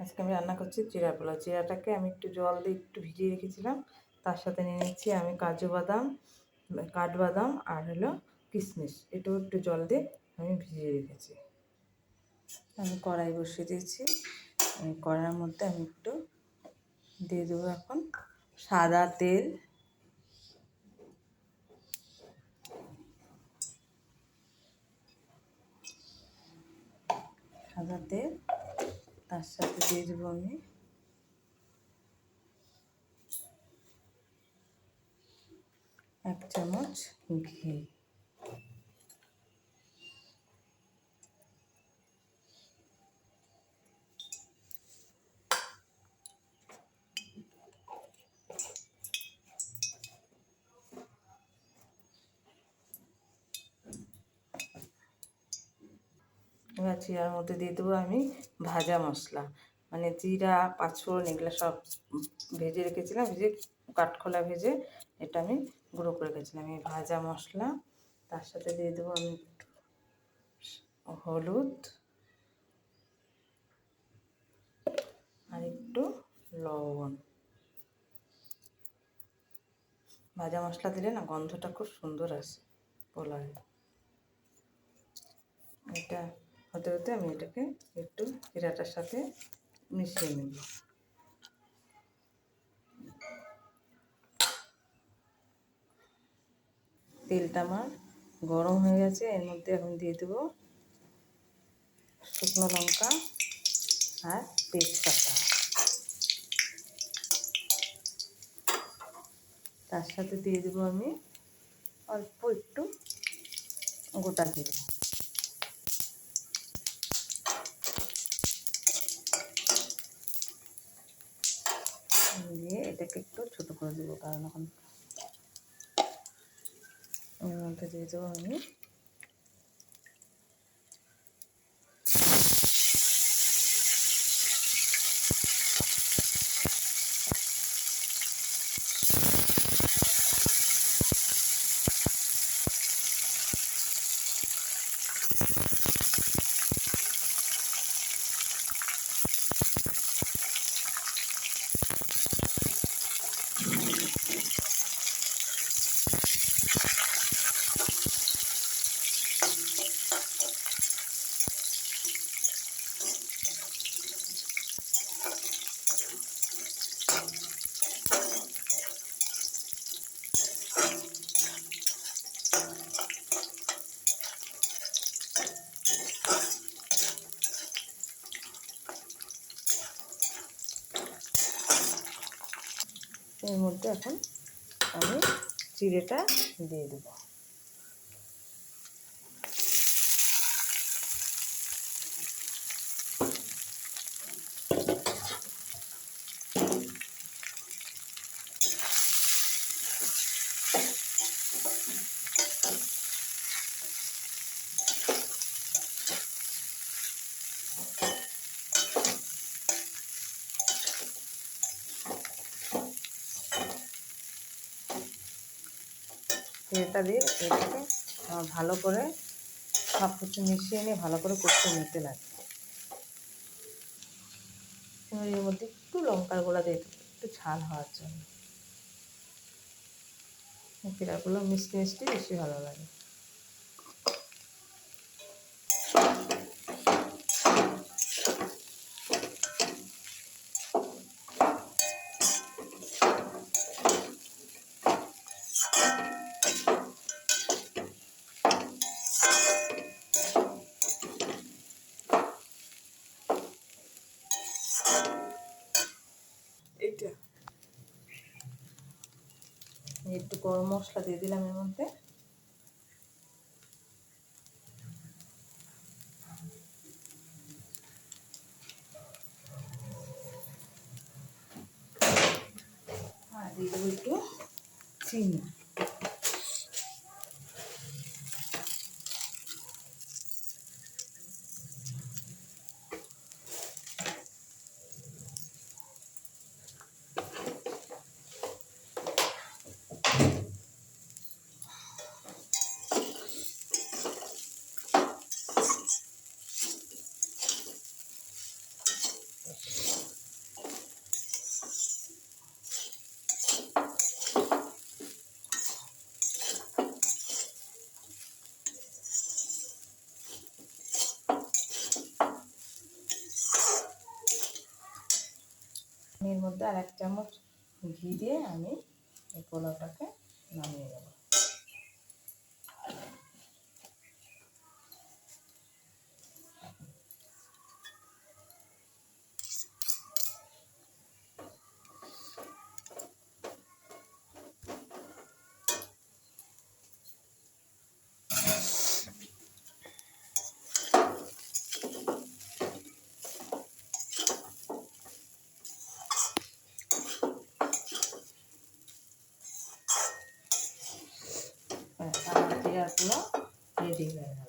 আজকে আমি রান্না করছি চিড়া পোলাও। চিড়াটাকে আমি একটু জল দিয়ে একটু ভিজিয়ে রেখেছিলাম, তার সাথে নিয়ে নিচ্ছি আমি কাজু বাদাম, কাঠবাদাম আর হলো কিশমিশ, এটাও একটু জল দিয়ে আমি ভিজিয়ে রেখেছি। আমি কড়াই বসিয়ে দিয়েছি, এই কড়াইয়ের মধ্যে আমি একটু দিয়ে দেবো এখন সাদা তেল। সাদা তেল, তার সাথে দিয়ে দেবো আমি এক চামচ ঘি। এবার জিরার মধ্যে দিয়ে দেবো আমি ভাজা মশলা, মানে জিরা, পাঁচফোড়ন এগুলো সব ভেজে রেখেছিলাম, ভেজে কাঠখোলা ভেজে এটা আমি গুঁড়ো করে রেখেছিলাম। এই ভাজা মশলা, তার সাথে দিয়ে দেবো আমি হলুদ আর একটু লবণ। ভাজা মশলা দিলে না গন্ধটা খুব সুন্দর আসে পোলাওয়ে। এটা হতে হতে আমি এটাকে একটু জিরাটার সাথে মিশিয়ে নেব। তেলটা আমার গরম হয়ে গেছে, এর মধ্যে এখন দিয়ে দেবো শুকনো লঙ্কা আর তেজপাতা, তার সাথে দিয়ে দেবো আমি অল্প একটু গোটা জিরে। দিয়ে এটাকে একটু ছোটো করে দেবো, কারণ এখন এর মধ্যে দিয়ে দেবো আমি এর মধ্যে এখন আমি জিরেটা দিয়ে দেবো। তেলটা দিয়ে এটাকে ভালো করে সব কিছু মিশিয়ে নিয়ে ভালো করে কষতে নিতে লাগবে। এর মধ্যে একটু লঙ্কার গুঁড়া দিয়ে দেবো, একটু ঝাল হওয়ার জন্য। চিড়াগুলো মিষ্টি মিষ্টি বেশি ভালো লাগে। এইটা একটু গরম মশলা দিয়ে দিলাম এর মধ্যে, আর দিয়ে দেবো একটু চিনি। এর মধ্যে আর 1 চামচ ঘি দিয়ে আমি এই পোলাওটাকে নামিয়ে নেব। আমার জিরার পোলাও রেডি হয়ে গেল।